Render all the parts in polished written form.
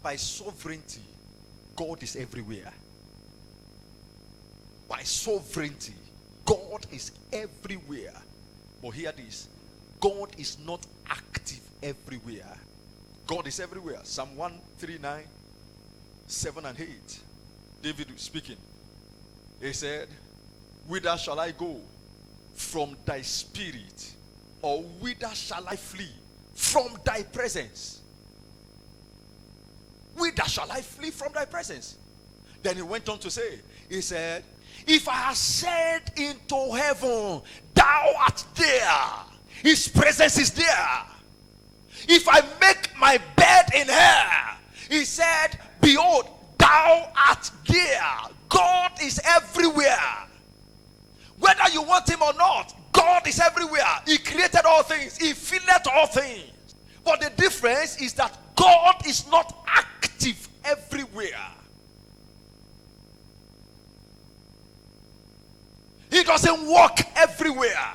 by sovereignty, God is everywhere. By sovereignty, God is everywhere. But hear this, God is not active everywhere. God is everywhere. Psalm 139, 7 and 8. David speaking. He said, whither shall I go from thy spirit? Or whither shall I flee from thy presence? Whither shall I flee from thy presence? Then he went on to say, he said, if I ascend into heaven, thou art there. His presence is there. If I make my bed in hell, he said, behold, thou art there. God is everywhere. Whether you want him or not, God is everywhere. He created all things. He filleth all things. But the difference is that God is not active everywhere. He doesn't walk everywhere.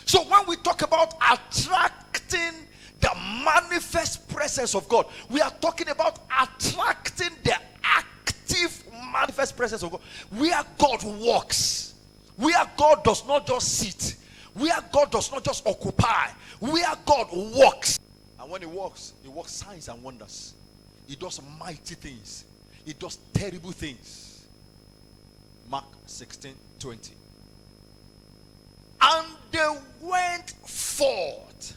So when we talk about attracting the manifest presence of God, we are talking about attracting the active manifest presence of God. Where God walks. Where God does not just sit. Where God does not just occupy. Where God walks. And when he works signs and wonders. He does mighty things. He does terrible things. Mark 16:20. And they went forth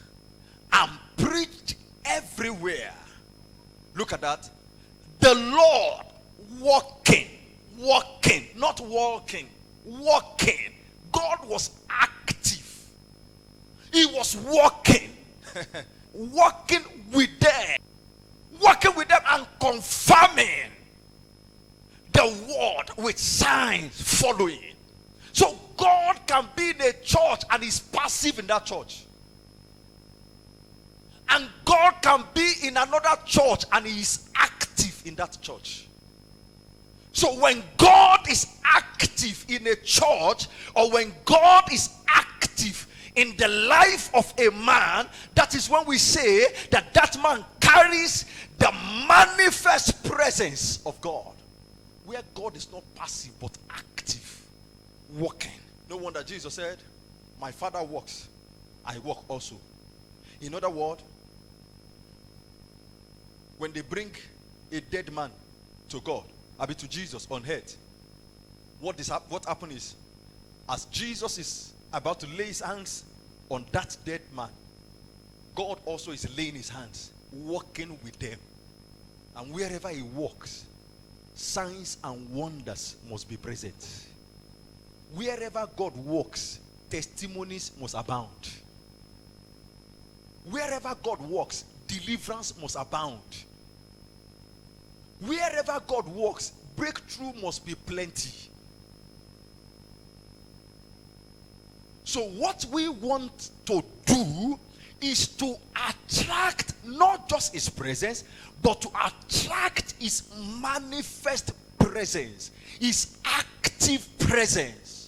and preached everywhere. Look at that. The Lord walking, not walking, walking. God was active. He was walking, walking with them and confirming the word with signs following. So God can be in a church and is passive in that church. And God can be in another church and he is active in that church. So when God is active in a church, or when God is active in the life of a man, that is when we say that that man carries the manifest presence of God. Where God is not passive but active, walking. No wonder Jesus said, my Father walks, I walk also. In other words, when they bring a dead man to God, to Jesus on earth, what happened is, as Jesus is about to lay his hands on that dead man, God also is laying his hands, walking with them. And wherever he walks, signs and wonders must be present. Wherever God walks, testimonies must abound. Wherever God walks, deliverance must abound. Wherever God walks, breakthrough must be plenty. So what we want to do is to attract not just his presence, but to attract his manifest presence, his active presence.